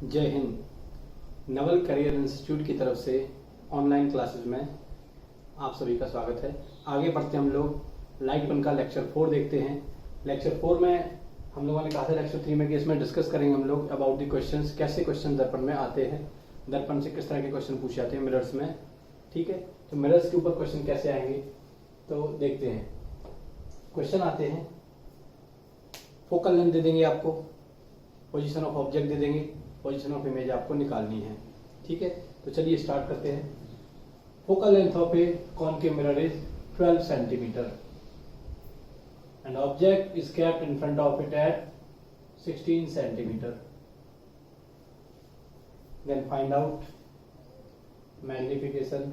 जय Hind. Naval career institute की तरफ से ऑनलाइन क्लासेस में आप सभी का स्वागत है। आगे बढ़ते हम लोग लाइट 1 का लेक्चर 4 देखते हैं। लेक्चर 4 में हम लोगों ने कहा था लेक्चर 3 में कि इसमें डिस्कस करेंगे हम लोग अबाउट द क्वेश्चंस, कैसे क्वेश्चन दर्पण में आते हैं, दर्पण से किस तरह के क्वेश्चन पूछे जाते हैं मिरर्स में। ठीक है, तो मिरर्स के ऊपर क्वेश्चन कैसे आएंगे तो देखते हैं। क्वेश्चन आते हैं, फोकल लेंथ दे देंगे आपको, पोजीशन ऑफ ऑब्जेक्ट दे देंगे, पोजीशन ऑफ इमेज आपको निकालनी है। ठीक है, तो चलिए स्टार्ट करते हैं। Focal length of A concave mirror is 12 centimetre and object is kept in front of it at 16 centimeter. Then find out magnification,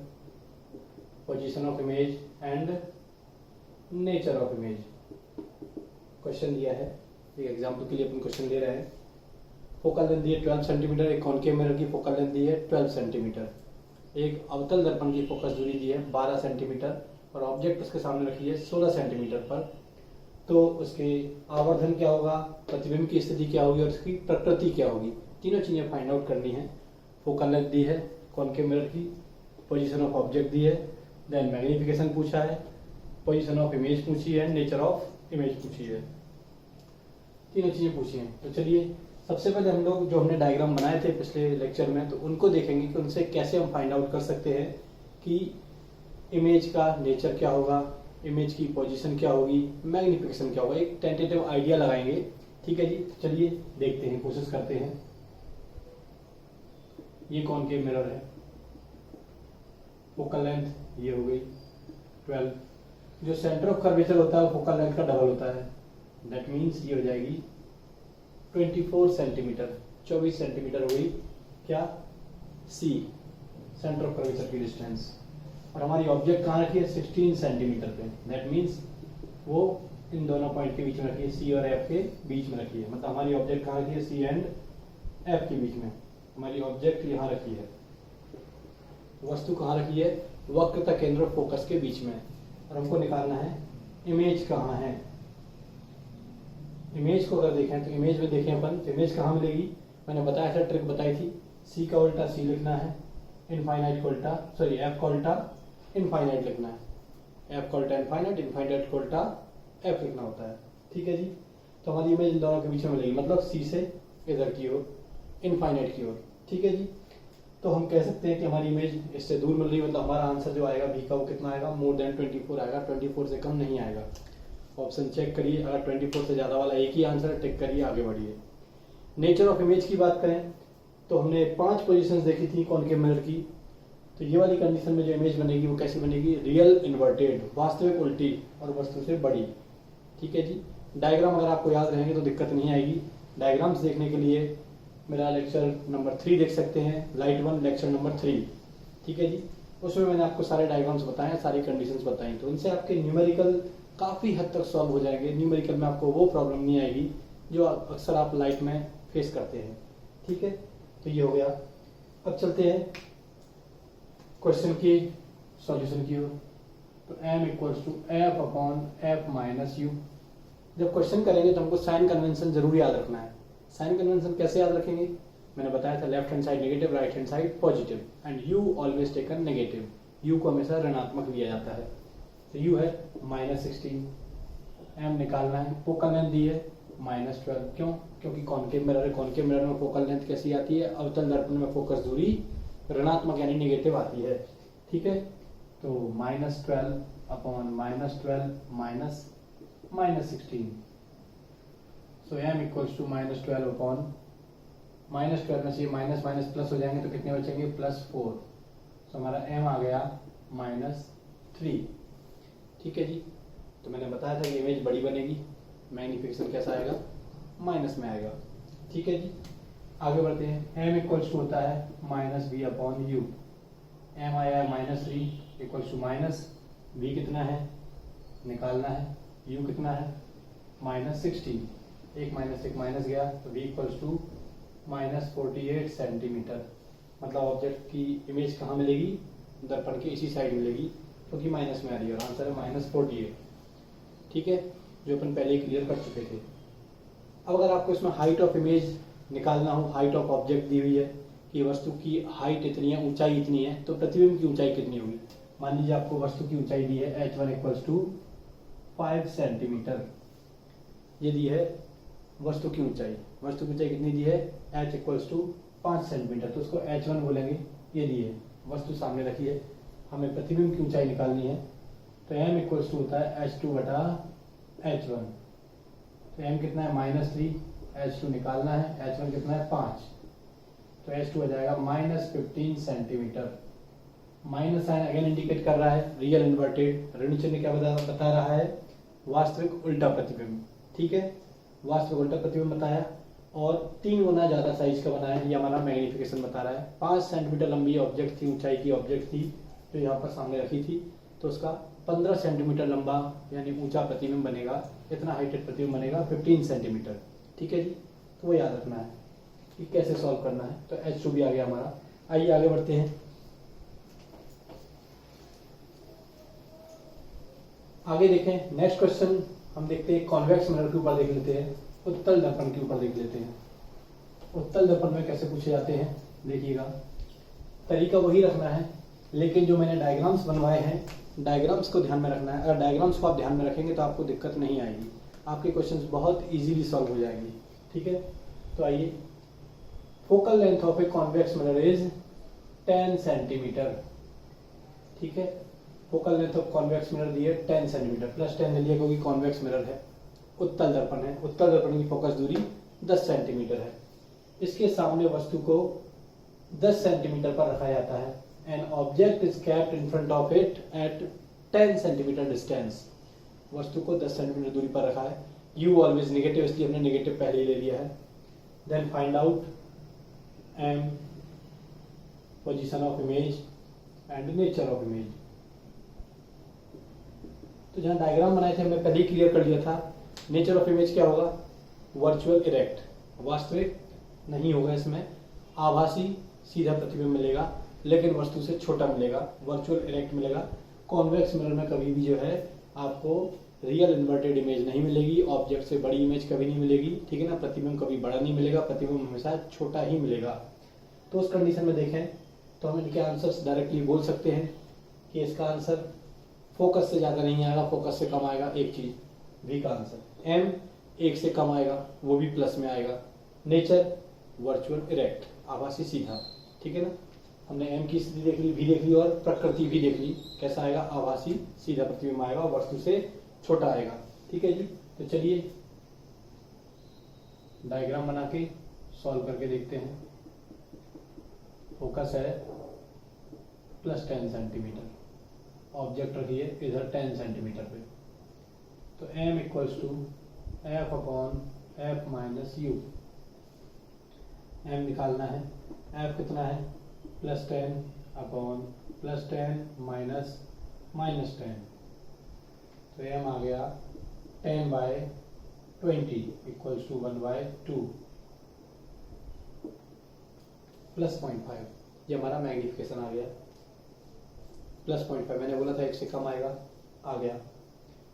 position of image and nature of image. Question दिया है, एक example के लिए अपन question ले रहे हैं। Focal length दी है 12 centimetre, एक कॉनकेव मिरर की फोकल लेंथ दी है 12 सेंटीमीटर, एक अवतल दर्पण की फोकस दूरी दी है 12 सेंटीमीटर और ऑब्जेक्ट उसके सामने रखी है 16 सेंटीमीटर पर। तो उसके आवर्धन क्या होगा, प्रतिबिंब की स्थिति क्या होगी और उसकी प्रकृति क्या होगी, तीनों चीजें फाइंड आउट करनी है। फोकल लेंथ दी है कॉनकेव मिरर की, पोजीशन ऑफ ऑब्जेक्ट दी है, देन मैग्निफिकेशन पूछा है, पोजीशन ऑफ इमेज पूछी है, नेचर ऑफ इमेज पूछी है, तीनों चीजें पूछी हैं। तो चलिए सबसे पहले हम लोग जो हमने डायग्राम बनाए थे पिछले लेक्चर में, तो उनको देखेंगे कि उनसे कैसे हम फाइंड आउट कर सकते हैं कि इमेज का नेचर क्या होगा, इमेज की पोजीशन क्या होगी, मैग्निफिकेशन क्या होगा, एक टेंटेटिव आइडिया लगाएंगे। ठीक है जी, चलिए देखते हैं, कोशिश करते हैं। ये कॉनकेव मिरर है, फोकल लेंथ ये हो गई 12, जो सेंटर ऑफ कर्वेचर होता है वो फोकल लेंथ का डबल होता है, दैट मीन्स ये हो जाएगी 24 सेंटीमीटर, 24 सेंटीमीटर हो गई क्या, सी सेंटर ऑफ कर्वेचर की डिस्टेंस। और हमारी ऑब्जेक्ट कहाँ रखी है, 16 सेंटीमीटर पे, दैट मीन्स वो इन दोनों पॉइंट के बीच में रखी है, सी और एफ के बीच में रखी है। मतलब हमारी ऑब्जेक्ट कहाँ रखी है, सी एंड एफ के बीच में हमारी ऑब्जेक्ट यहाँ रखी है। वस्तु कहाँ रखी है, वक्रता केंद्र और फोकस के बीच में। और हमको निकालना है इमेज कहाँ है। इमेज को अगर देखें तो इमेज में देखें अपन, इमेज कहाँ मिलेगी, मैंने बताया था, ट्रिक बताई थी, सी का उल्टा सी लिखना है, इनफाइनाइट का उल्टा सॉरी एफ का उल्टा इनफाइनाइट लिखना है, एफ का उल्टा इनफाइनाइट, इनफाइनाइट का उल्टा एफ लिखना होता है। ठीक है जी, तो हमारी इमेज इन दोनों के बीच में मिलेगी, मतलब सी से इधर की ओर, इनफाइनाइट की ओर। ठीक है जी, तो हम कह सकते हैं कि हमारी इमेज इससे दूर मिल रही है, मतलब हमारा आंसर जो आएगा बी का वो कितना आएगा, मोर देन 24 आएगा, 24 से कम नहीं आएगा। ऑप्शन चेक करिए, अगर 24 से ज्यादा वाला एक ही आंसर टिक करिए, आगे बढ़िए। नेचर ऑफ इमेज की बात करें तो हमने 5 पोजीशंस देखी थी कॉनकेव मिरर की। तो ये वाली कंडीशन में जो इमेज बनेगी वो कैसी बनेगी, रियल इन्वर्टेड, वास्तविक उल्टी और वस्तु से बड़ी। ठीक है जी, डायग्राम अगर आपको याद रहेंगे तो दिक्कत नहीं आएगी। डायग्राम्स देखने के लिए मेरा लेक्चर नंबर 3 देख सकते हैं, लाइट 1 लेक्चर नंबर 3। ठीक है जी, उसमें मैंने आपको सारे डायग्राम्स बताए, सारी कंडीशंस बताई, तो उनसे आपके न्यूमेरिकल काफी हद तक सॉल्व हो जाएंगे। न्यूमेरिकल में आपको वो प्रॉब्लम नहीं आएगी जो अक्सर आप लाइट में फेस करते हैं। ठीक है, तो ये हो गया। अब चलते हैं क्वेश्चन की सॉल्यूशन की ओर। तो m equals to f upon f minus u. जब क्वेश्चन करेंगे तो हमको साइन कन्वेंशन जरूर याद रखना है। साइन कन्वेंशन कैसे याद रखेंगे, मैंने बताया था, left hand side negative, right hand side positive, and u always taken negative, u को हमेशा ऋणात्मक लिया जाता है। तो u है -16, m निकालना है, फोकल लेंथ दी है -12, क्यों, क्योंकि कॉनकेव मिरर है, कॉनकेव मिरर में फोकल लेंथ कैसी आती है, अवतल दर्पण में फोकस दूरी ऋणात्मक यानी नेगेटिव आती है। ठीक है, तो -12 upon -12 minus -16, so m equals to -12 upon -12 में से माइनस माइनस प्लस हो जाएंगे तो कितने बचेंगे, +4, सो हमारा m आ गया -3। ठीक है जी, तो मैंने बताया था कि इमेज बड़ी बनेगी, मैग्निफिकेशन कैसा आएगा, माइनस में आएगा। ठीक है जी, आगे बढ़ते हैं। m इक्वल्स टू होता है -v अपॉन यू, m आया -3 इक्वल्स टू माइनस v कितना है निकालना है, u कितना है -16, एक माइनस एक माइनस गया तो v इक्वल्स टू -48 सेंटीमीटर। मतलब ऑब्जेक्ट की इमेज कहाँ मिलेगी, दर्पण के इसी साइड मिलेगी, क्योंकि माइनस में आ रही है और आंसर है -48। ठीक है, जो अपन पहले ही क्लियर कर चुके थे। अब अगर आपको इसमें हाइट ऑफ इमेज निकालना हो, हाइट ऑफ ऑब्जेक्ट दी हुई है कि वस्तु की हाइट इतनी है, ऊंचाई इतनी है, तो प्रतिबिंब की ऊंचाई कितनी होगी। मान लीजिए आपको वस्तु की ऊंचाई दी है h1 इक्वल्स टू 5 सेंटीमीटर, ये दी है वस्तु की ऊंचाई। वस्तु की ऊंचाई कितनी दी है, h इक्वल्स टू 5 सेंटीमीटर, तो उसको h1 बोलेंगे। ये दी है, वस्तु सामने रखी है, हमें प्रतिबिंब की ऊंचाई निकालनी है, तो m इक्वल्स टू होता है h2 बटा h1। तो m कितना है -3, h2 निकालना है, h1 कितना है 5, तो h2 हो जाएगा -15 centimetre. Minus sign again indicate कर रहा है रियल इन्वर्टेड, ऋण चिन्ह क्या बता रहा है, वास्तविक उल्टा प्रतिबिंब। ठीक है, वास्तविक उल्टा प्रतिबिंब बताया और 3 गुना ज्यादा साइज का बना है, ये हमारा मैग्निफिकेशन बता रहा है। 5 सेंटीमीटर लंबी ऑब्जेक्ट थी, ऊंचाई की ऑब्जेक्ट थी जो यहाँ पर सामने रखी थी, तो उसका 15 सेंटीमीटर लंबा यानी ऊंचा प्रतिबिंब बनेगा। इतना हाइटेड प्रतिबिंब बनेगा 15 सेंटीमीटर। ठीक है जी, तो वो याद रखना है कि कैसे सॉल्व करना है। तो H2 भी आ गया हमारा। आइए आगे बढ़ते हैं। आगे देखें नेक्स्ट क्वेश्चन, हम देखते हैं कॉन्वेक्स मिरर के ऊपर देख लेते हैं, उत्तल दर्पण के ऊपर देख लेते हैं। उत्तल दर्पण में कैसे पूछे जाते हैं देखिएगा, तरीका वही रखना है, लेकिन जो मैंने डायग्राम्स बनवाए हैं, डायग्राम्स को ध्यान में रखना है। अगर डायग्राम्स को आप ध्यान में रखेंगे तो आपको दिक्कत नहीं आएगी, आपके क्वेश्चंस बहुत इजीली सॉल्व हो जाएंगे। ठीक है, तो आइए, focal length of a convex mirror is 10 centimetre. ठीक है, focal length of convex mirror दी है 10 सेंटीमीटर, प्लस 10 ले लिया क्योंकि कॉन्वेक्स मिरर है। उत्तल दर्पण है, उत्तल दर्पण की फोकस दूरी 10 सेंटीमीटर है। इसके सामने वस्तु को 10 सेंटीमीटर पर रखा जाता है। An object is kept in front of it at 10 centimetre distance. वस्तु को 10 सेंटीमीटर दूरी पर रखा है। यू ऑलवेज नेगेटिव, इसलिए हमने नेगेटिव पहले ही ले लिया है। Then find out m position of image and nature of image. तो जहां डायग्राम बनाए थे हमने पहले ही क्लियर कर लिया था। नेचर ऑफ इमेज क्या होगा, वर्चुअल इरेक्ट, वास्तविक नहीं होगा, इसमें आभासी सीधा प्रतिबिंब मिलेगा लेकिन वस्तु से छोटा मिलेगा, वर्चुअल इरेक्ट मिलेगा। कॉन्वेक्स मिरर में कभी भी जो है आपको रियल इन्वर्टेड इमेज नहीं मिलेगी, ऑब्जेक्ट से बड़ी इमेज कभी नहीं मिलेगी। ठीक है ना, प्रतिबिंब कभी बड़ा नहीं मिलेगा, प्रतिबिंब हमेशा छोटा ही मिलेगा। तो उस कंडीशन में देखें तो हम इनके आंसर्स डायरेक्टली बोल सकते हैं कि इसका आंसर फोकस से ज्यादा नहीं आएगा, फोकस से कम आएगा। एक चीज वी का आंसर, एम 1 से कम आएगा, वो भी प्लस में आएगा। नेचर वर्चुअल इरेक्ट, आभासी सीधा। ठीक है ना, हमने एम की स्थिति देख ली, वी देख ली और प्रकृति भी देख ली। कैसा आएगा, आभासी सीधा प्रतिबिंब आएगा और वस्तु से छोटा आएगा। ठीक है जी, तो चलिए डायग्राम बना के सॉल्व करके देखते हैं। फोकस है प्लस 10 सेंटीमीटर, ऑब्जेक्ट रखिए इधर 10 सेंटीमीटर पे, तो m equals to f upon f minus u. m निकालना है, f कितना है plus 10 upon plus 10 minus minus 10, तो m आ गया 10/20 इक्वल्स टू 1/2 प्लस 0.5। ये हमारा मैग्निफिकेशन आ गया प्लस 0.5। मैंने बोला था 1 से कम आएगा, आ गया।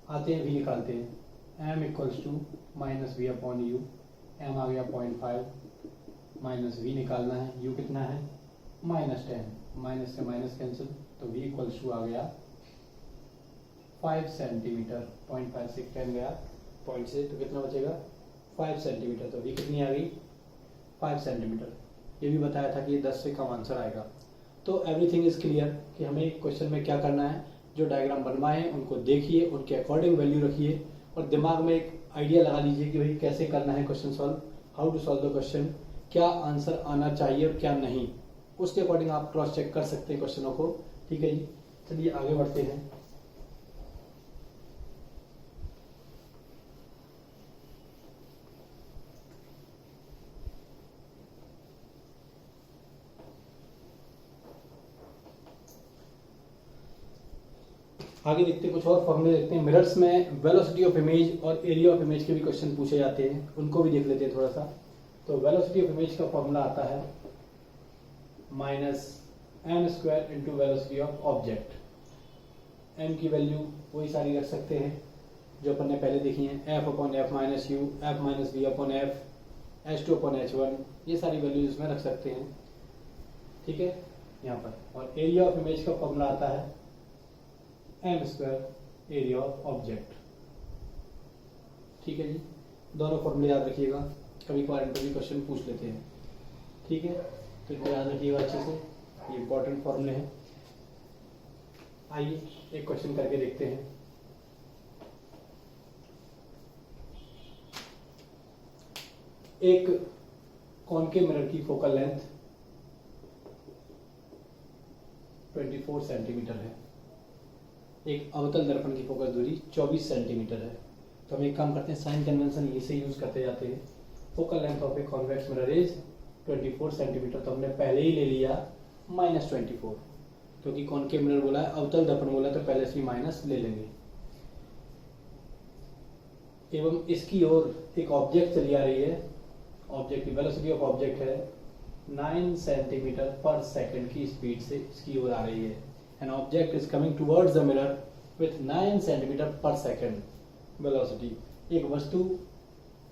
आते हैं v निकालते हैं, m equals to minus v upon u. m आ गया 0.5 माइनस v निकालना है, u कितना है -10, माइनस से माइनस कैंसिल, तो v इक्वल्स टू आ गया 5 सेंटीमीटर। 0.5 से 10 गया पॉइंट से, तो कितना बचेगा 5 सेंटीमीटर। तो v कितनी आ गई 5 सेंटीमीटर। ये भी बताया था कि 10 से कम आंसर आएगा। तो एवरीथिंग इज क्लियर कि हमें क्वेश्चन में क्या करना है। जो डायग्राम बनवाए हैं उनको देखिए, उनके अकॉर्डिंग वैल्यू रखिए और दिमाग में एक आइडिया लगा लीजिए कि भाई कैसे करना है question solve, how to solve the question, क्या आंसर आना चाहिए और क्या नहीं। उसके अकॉर्डिंग आप क्रॉस चेक कर सकते हैं क्वेश्चनों को। ठीक है जी, चलिए आगे बढ़ते हैं। आगे देखते हैं, कुछ और फॉर्मूले देखते हैं। मिरर्स में वेलोसिटी ऑफ इमेज और एरिया ऑफ इमेज के भी क्वेश्चन पूछे जाते हैं, उनको भी देख लेते हैं थोड़ा सा। तो वेलोसिटी ऑफ इमेज का फॉर्मूला आता है -m² into velocity of object. m की वैल्यू वही सारी रख सकते हैं जो अपन ने पहले देखी है, f upon f minus u, f minus v upon f, H2/H1, ये सारी वैल्यूज इसमें रख सकते हैं, ठीक है यहाँ पर। और एरिया ऑफ इमेज का फॉर्मूला आता है m² एरिया ऑफ ऑब्जेक्ट, ठीक है जी। दोनों फॉर्मूले याद रखिएगा, कभी कभार इंटरव्यू क्वेश्चन पूछ लेते हैं, ठीक है, तो इनको याद रखिएगा अच्छे से, ये इंपॉर्टेंट फॉर्मूले हैं। आइए एक क्वेश्चन करके देखते हैं। एक कॉनकेव मिरर की फोकल लेंथ 24 सेंटीमीटर है, एक अवतल दर्पण की फोकस दूरी 24 सेंटीमीटर है। तो हम एक काम करते हैं, साइन कन्वेंशन इसे यूज करते जाते हैं। Focal length of a convex mirror is 24 centimetre, तो हमने पहले ही ले लिया -24, क्योंकि कॉनकेव मिरर बोला है, अवतल दर्पण बोला, तो पहले से माइनस ले लेंगे। एवं इसकी ओर एक ऑब्जेक्ट चली आ रही है, ऑब्जेक्ट की वेलोसिटी ऑफ ऑब्जेक्ट है 9 सेंटीमीटर पर सेकंड की स्पीड से इसकी ओर आ रही है। An object is coming towards the mirror with 9 centimetre पर सेकंड वेलोसिटी। एक वस्तु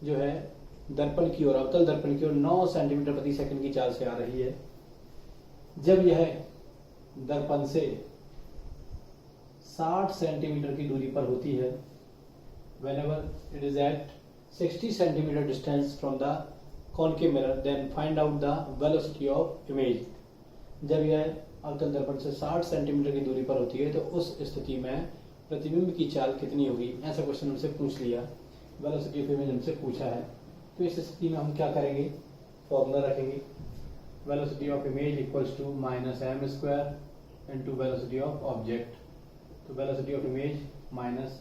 जो है दर्पण की ओर, अवतल दर्पण की ओर 9 सेंटीमीटर प्रति सेकंड की चाल से आ रही है। जब यह दर्पण से 60 सेंटीमीटर की दूरी पर होती है, whenever it is at 60 centimeter distance from the concave mirror, then find out the velocity of image। जब यह अवतल दर्पण से 60 सेंटीमीटर की दूरी पर होती है तो उस स्थिति में प्रतिबिंब की चाल कितनी होगी। ऐसा क्वेश्चन हमसे पूछ लिया, वेलोसिटी ऑफ इमेज हमसे पूछा है, तो इस स्थिति में हम क्या करेंगे, फॉर्मूला रखेंगे, velocity of image equals to -m² into velocity of object. तो velocity of image minus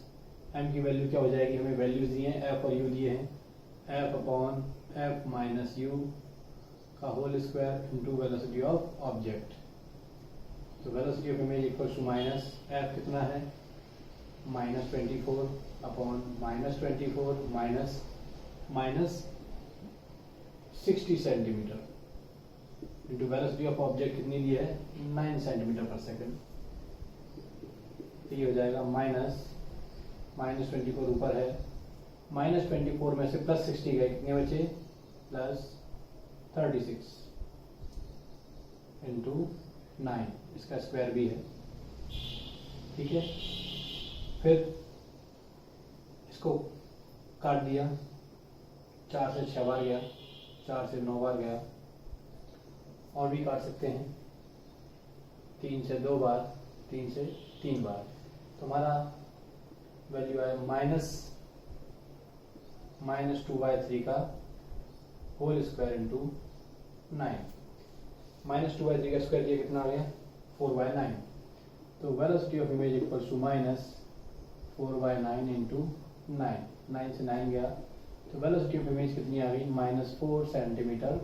m की वैल्यू क्या हो जाएगी, हमें वैल्यूज दिए हैं, f और u दिए हैं, f/f माइनस u का whole square into velocity of object. तो velocity of image equals to minus f कितना है, -24 upon -24 minus 60 centimetre into velocity of object कितनी ली है, 9 सेंटीमीटर पर सेकंड। ये हो जाएगा -24 ऊपर है, -24 में से +60 गए, कितने बचे, +36 इंटू 9, इसका स्क्वायर भी है, ठीक है। फिर इसको काट दिया, 4 से 6 बार गया, 4 से 9 बार गया, और भी काट सकते हैं, 3 से 2 बार, 3 से 3 बार, तो हमारा वैल्यू है -2/3 का होल स्क्वायर इंटू 9। -2/3 का स्क्वायर किया कितना आ गया, 4/9। तो velocity of image equals to -4/9 into 9, 9 से 9 गया, तो वेलोसिटी ऑफ इमेज कितनी आ गई, -4 सेंटीमीटर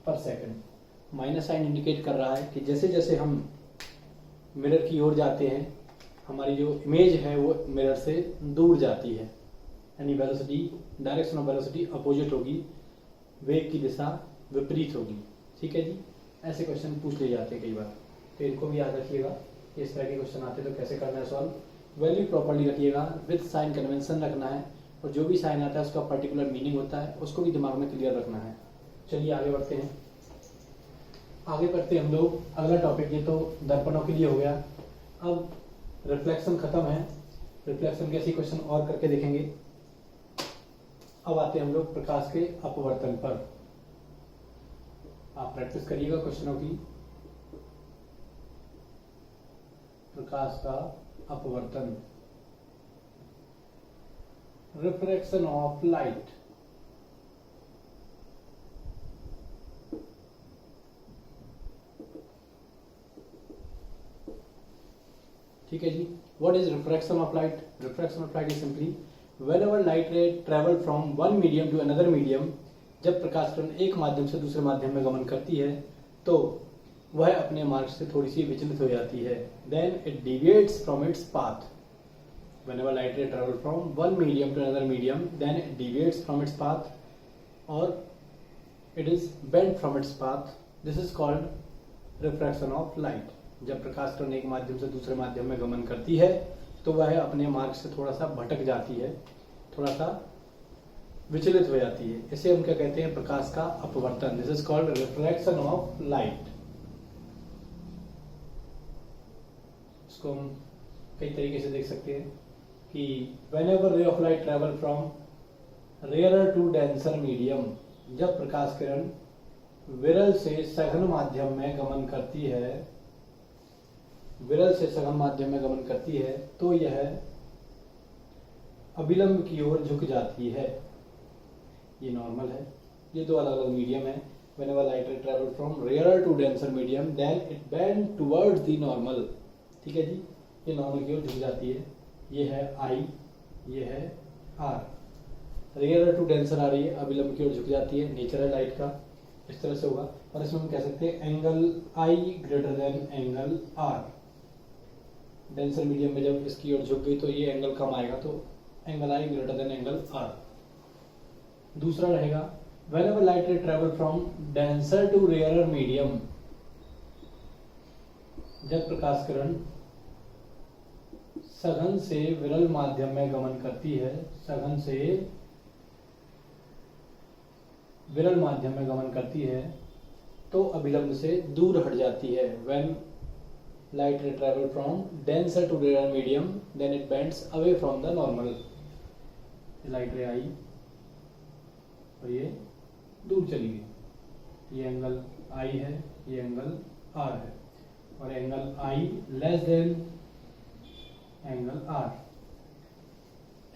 पर सेकंड। माइनस साइन इंडिकेट कर रहा है कि जैसे जैसे हम मिरर की ओर जाते हैं, हमारी जो इमेज है वो मिरर से दूर जाती है, यानी velocity, direction of velocity opposite होगी, वेग की दिशा विपरीत होगी, ठीक है जी। ऐसे क्वेश्चन पूछ लिए जाते हैं कई बार, तो इनको भी याद रखिएगा। इस तरह के क्वेश्चन आते हैं तो कैसे करना है सॉल्व, वैल्यू प्रॉपर्ली रखिएगा, विद साइन कन्वेंशन रखना है, और जो भी साइन आता है उसका पर्टिकुलर मीनिंग होता है, उसको भी दिमाग में क्लियर रखना है। चलिए आगे बढ़ते हैं, आगे बढ़ते हैं हम लोग। अगला टॉपिक ये तो दर्पणों के लिए हो गया, अब रिफ्लेक्शन खत्म है, रिफ्लेक्शन के ऐसे क्वेश्चन और करके देखेंगे। अब आते हैं हम लोग प्रकाश के अपवर्तन पर। आप प्रैक्टिस करिएगा क्वेश्चनों की। प्रकाश का अपवर्तन, रिफ्रैक्शन ऑफ लाइट। ठीक है जी। What is refraction of light? Refraction of light is simply whenever light ray travel from one medium to another medium, जब प्रकाश किरण एक माध्यम से दूसरे माध्यम में गमन करती है तो वह अपने मार्ग से थोड़ी सी विचलित हो जाती है, then it deviates from its path. Whenever light ray travel from one medium to another medium, then it deviates from its path or it is bent from its path. This is called refraction of light. जब प्रकाश किरण एक माध्यम से दूसरे माध्यम में गमन करती है तो वह अपने मार्ग से थोड़ा सा भटक जाती है, थोड़ा सा विचलित हो जाती है। इसे हम क्या कहते हैं, प्रकाश का अपवर्तन। This is called reflection of light. इसको हम कई तरीके से देख सकते हैं कि whenever ray of light travel from rarer to denser medium, जब प्रकाश किरण विरल से सघन माध्यम में गमन करती है, विरल से सघन माध्यम में गमन करती है, तो यह अभिलंब की ओर झुक जाती है। ये नॉर्मल है, ये दो अलग अलग मीडियम है। whenever light ray travel from rarer to denser medium then it bend towards the normal। ठीक है जी, ये नॉर्मल की ओर झुक जाती है। ये है I, ये है R। रेयर टू डेंसर आ रही है, अभिलंब की ओर झुक जाती है, नेचर है लाइट का, इस तरह से होगा। और इसमें हम कह सकते हैं angle I greater than angle R। Denser medium में जब इसकी ओर झुक गई तो ये एंगल कम आएगा, तो angle I greater than angle R। दूसरा रहेगा whenever light ray travel from denser to rarer medium, जब प्रकाश किरण सघन से विरल माध्यम में गमन करती है, सघन से विरल माध्यम में गमन करती है, तो अभिलंब से दूर हट जाती है। when light ray travel from denser to rarer medium then it bends away from the normal। Light ray I और ये दूर चली गई। ये एंगल I है, ये एंगल R है, और angle I less than angle R।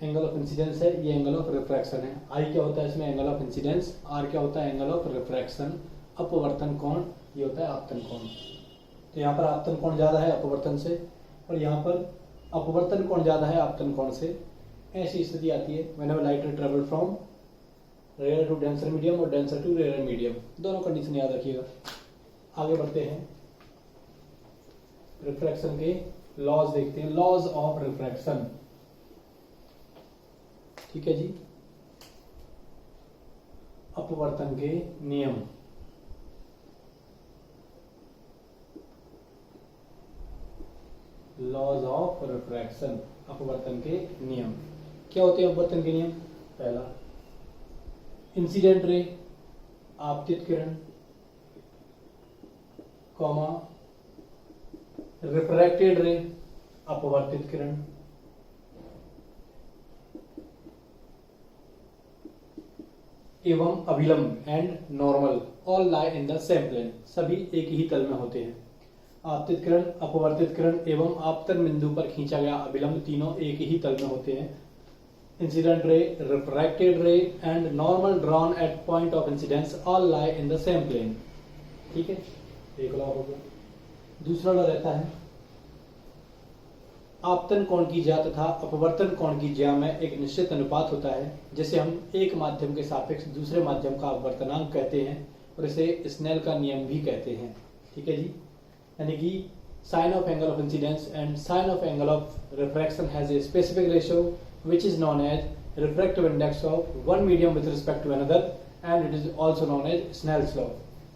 Angle of incidence है, ये एंगल ऑफ रिफ्रैक्शन है। I क्या होता है इसमें, एंगल ऑफ इंसिडेंस। R क्या होता है, एंगल ऑफ रिफ्रैक्शन। अपवर्तन कोण ये होता है आपतन कोण। तो यहाँ पर आपतन कोण ज्यादा है अपवर्तन से, और यहाँ पर अपवर्तन कोण ज्यादा है आपतन कोण से। ऐसी स्थिति आती है whenever light ray travel from rarer to denser medium और denser to rarer medium। दोनों कंडीशन याद रखिएगा। आगे बढ़ते हैं, रिफ्रैक्शन के लॉज देखते हैं, लॉज ऑफ रिफ्रैक्शन। ठीक है जी, अपवर्तन के नियम। लॉज ऑफ रिफ्रैक्शन, अपवर्तन के नियम क्या होते हैं? अपवर्तन के नियम, पहला इंसिडेंट रे आपतित किरण, कॉमा रिफ्रैक्टेड रे अपवर्तित किरण, एवं अभिलंब and normal all lie in the same plane, सभी एक ही तल में होते हैं। आपतित किरण, अपवर्तित किरण एवं आपतन बिंदु पर खींचा गया अभिलंब तीनों एक ही तल में होते हैं। Incident ray, refracted ray and normal drawn at point of incidence all lie in the same plane. ठीक है, एक लॉ हो गया। दूसरा लॉ रहता है आपतन कोण की ज्या तथा अपवर्तन कोण की ज्या में एक निश्चित अनुपात होता है, जिसे हम एक माध्यम के सापेक्ष दूसरे माध्यम का अपवर्तनांक कहते हैं, और इसे स्नेल का नियम भी कहते हैं। ठीक है जी, यानी कि sine of angle of incidence and sine of angle of refraction has a specific ratio which is known as refractive index of one medium with respect to another, and it is also known as Snell's law.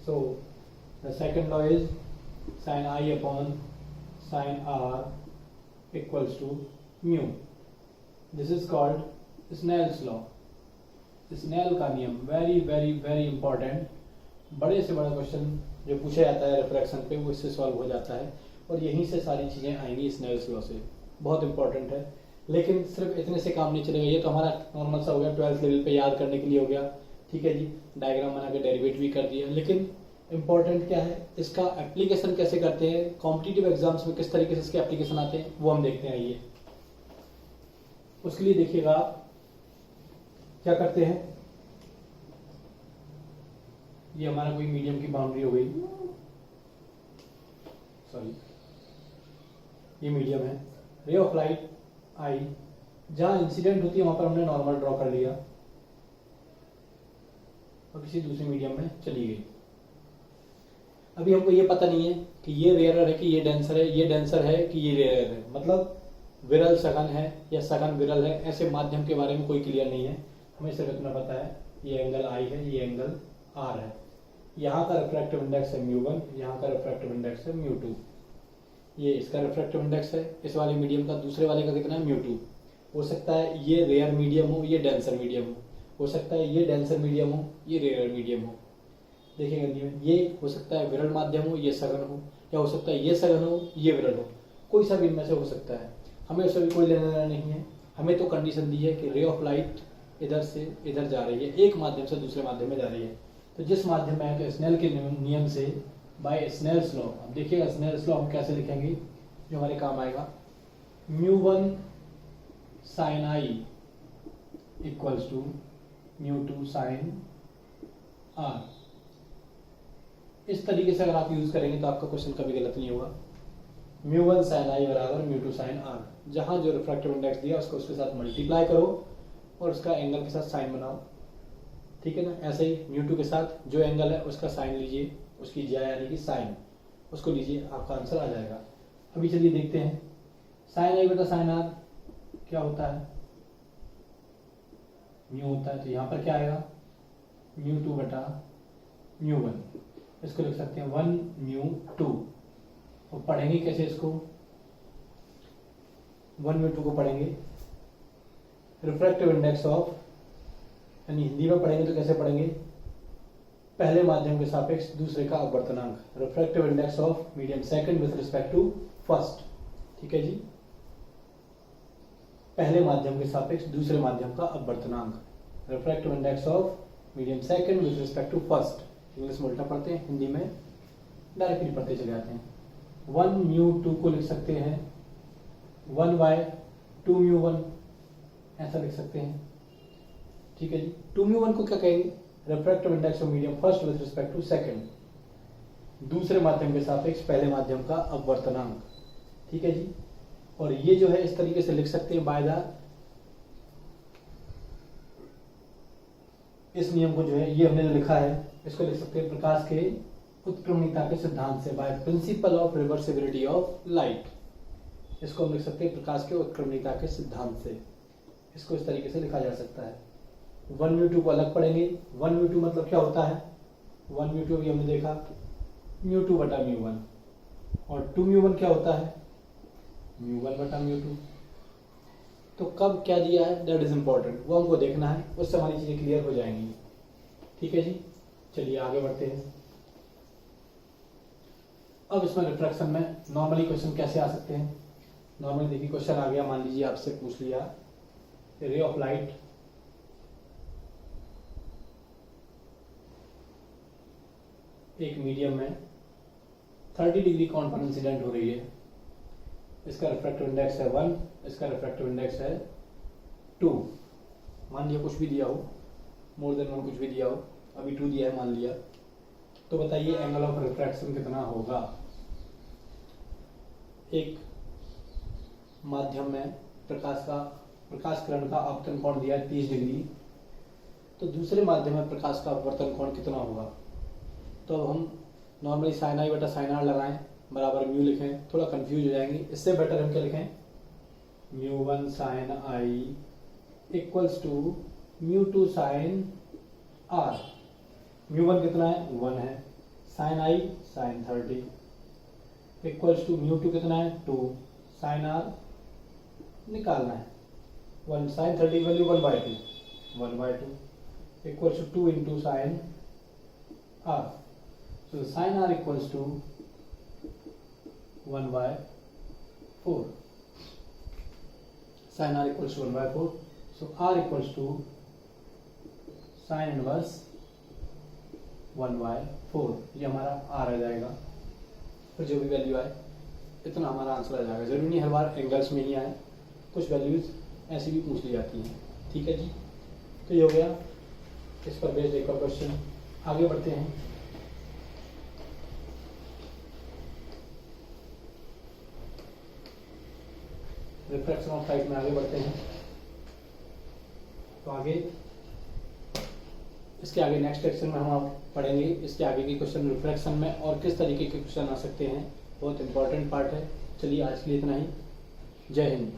So the second law is sin I upon sin R equals to mu. This is called Snell's law. Snell का नियम very very very important। बड़े से बड़ा question जो पूछा जाता है refraction पे वो इससे सॉल्व हो जाता है, और यहीं से सारी चीजें आएंगी स्नेल्स लॉ से। बहुत इंपॉर्टेंट है, लेकिन सिर्फ इतने से काम नहीं चलेगा। ये तो हमारा नॉर्मल सा हो गया, 12th लेवल पे याद करने के लिए हो गया। ठीक है जी, डायग्राम बना के डेरिवेट भी कर दिया, लेकिन इंपॉर्टेंट क्या है, इसका एप्लीकेशन कैसे करते हैं, कॉम्पिटिटिव एग्जाम्स में किस तरीके से इसके एप्लीकेशन आते हैं, वो हम देखते हैं। आइए उसके लिए देखिएगा आप क्या करते हैं। ये हमारा कोई मीडियम की बाउंड्री हो गई, सॉरी ये मीडियम है। रे ऑफ लाइट आई, जहां इंसिडेंट होती है वहां पर हमने नॉर्मल ड्रॉ कर लिया और किसी दूसरे मीडियम में चली गई। अभी हमको ये पता नहीं है कि ये रेयर है कि ये डेंसर है, ये डेंसर है कि ये रेयर है, मतलब विरल सघन है या सघन विरल है, ऐसे माध्यम के बारे में कोई क्लियर नहीं है। हमें सिर्फ इतना पता है ये एंगल आई है, ये एंगल आर है, यहाँ का रिफ्रैक्टिव इंडेक्स है म्यू1, यहाँ का रिफ्रैक्टिव इंडेक्स है म्यू2। ये इसका रिफ्रैक्टिव इंडेक्स है इस वाले मीडियम का, दूसरे वाले का कितना है म्यू2। हो सकता है ये रेयर मीडियम हो, ये डेंसर मीडियम हो, हो सकता है ये डेंसर मीडियम हो, ये रेयर मीडियम हो। देखिएगा हिंदी में, ये हो सकता है विरल माध्यम हो, ये सघन हो, या हो सकता है ये सघन हो, ये विरल हो, कोई सा भी इनमें से हो सकता है। हमें उससे भी कोई लेना देना नहीं है। हमें तो कंडीशन दी है कि रे ऑफ लाइट इधर से इधर जा रही है, एक माध्यम से दूसरे माध्यम में जा रही है। तो जिस माध्यम में है तो स्नेल के नियम से, बाय स्नेल्स लॉ, अब देखिएगा स्नेल्स लॉ हम कैसे लिखेंगे जो हमारे काम आएगा। μ1 sin i equals to μ2 sin r। इस तरीके से अगर आप यूज करेंगे तो आपका क्वेश्चन कभी गलत नहीं होगा। μ1 sin i बराबर μ2 sin r। जहां जो रिफ्रैक्टिव इंडेक्स दिया उसको उसके साथ मल्टीप्लाई करो और उसका एंगल के साथ साइन बनाओ, ठीक है ना। ऐसे ही μ2 के साथ जो एंगल है उसका साइन लीजिए, उसकी ज्या यानी कि साइन, उसको लीजिए, आपका आंसर आ जाएगा। अभी चलिए देखते हैं साइन i बटा साइन r क्या होता है। म्यू होता है तो यहाँ पर क्या आएगा, μ2 बटा μ1। इसको लिख सकते हैं 1 μ2। और पढ़ेंगे कैसे इसको, 1 μ2 को पढ़ेंगे रिफ्रैक्टिव इंडेक्स ऑफ, यानी हिंदी में पढ़ेंगे तो कैसे पढ़ेंगे, पहले माध्यम के सापेक्ष दूसरे का अपवर्तनांक, refractive index of medium second with respect to first, ठीक है जी। पहले माध्यम के सापेक्ष दूसरे माध्यम का अपवर्तनांक, refractive index of medium second with respect to first. English में उल्टा पढ़ते हैं, हिंदी में डायरेक्टली पढ़ते चले जाते हैं। 1 μ2 को लिख सकते हैं 1 बाय 2 μ1, ऐसा लिख सकते हैं, ठीक है जी। 2 μ1 को क्या कहेंगे, refractive index of medium first with respect to second, दूसरे माध्यम के सापेक्ष पहले माध्यम का अपवर्तनांक, ठीक है जी। और ये जो है इस तरीके से लिख सकते हैं बाय द, इस नियम को जो है ये हमने जो लिखा है इसको लिख सकते हैं प्रकाश के उत्क्रमणिता के सिद्धांत से, by principle of reversibility of light. इसको हम लिख सकते हैं प्रकाश के उत्क्रमणिता के सिद्धांत से। इसको इस तरीके से लिखा जा सकता है। 1 μ2 को अलग पढ़ेंगे। 1 μ2 मतलब क्या होता है, 1 μ2 भी हमने देखा μ2 बटा μ1, और 2 μ1 क्या होता है, μ1 बटा μ2। तो कब क्या दिया है दैट इज इंपॉर्टेंट, वो हमको देखना है, उससे हमारी चीजें क्लियर हो जाएंगी, ठीक है जी। चलिए आगे बढ़ते हैं। अब इसमें रिफ्रैक्शन में नॉर्मली क्वेश्चन कैसे आ सकते हैं। नॉर्मली देखिए क्वेश्चन आ गया, मान लीजिए आपसे पूछ लिया रे ऑफ लाइट एक मीडियम में 30 डिग्री कोण पर इंसिडेंट हो रही है, इसका रिफ्रैक्टिव इंडेक्स है 1, इसका रिफ्रैक्टिव इंडेक्स है 2। मान लिया कुछ भी दिया हो, मोर देन 1 कुछ भी दिया हो, अभी 2 दिया है मान लिया, तो बताइए एंगल ऑफ रिफ्रैक्शन कितना होगा। एक माध्यम में प्रकाश किरण का आपतन कोण दिया है 30 डिग्री, तो दूसरे माध्यम में प्रकाश का अपवर्तन कोण कितना होगा। तो अब हम नॉर्मली साइन i बटा साइन r लगाएं, बराबर म्यू लिखें, थोड़ा कंफ्यूज हो जाएंगे, इससे बेटर हम क्या लिखें, μ1 sine i equals to μ2 sine r। μ1 कितना है, 1 है, sine i sine 30 equals to μ2 कितना है, 2, साइन r निकालना है, 1 sine 30 value 1/2 equals to 2 into sine r। So sin r equals to 1/4. Sin r equals to 1/4. So r equals to sin inverse 1/4। ये हमारा r आ जाएगा, फिर जो भी वैल्यू आए इतना हमारा आंसर आ जाएगा। जरूरी नहीं हर बार एंगल्स में ही आए, कुछ वैल्यूज ऐसी भी पूछ ली जाती हैं, ठीक है जी। तो ये हो गया इस पर बेस्ड एक और क्वेश्चन। आगे बढ़ते हैं। रिफ्रैक्शन ऑफ लाइट में आगे बढ़ते हैं। तो आगे इसके आगे नेक्स्ट सेक्शन में हम पढ़ेंगे इसके आगे के क्वेश्चन रिफ्रैक्शन में और किस तरीके के क्वेश्चन आ सकते हैं, बहुत इंपॉर्टेंट पार्ट है। चलिए आज के लिए इतना ही, जय हिंद।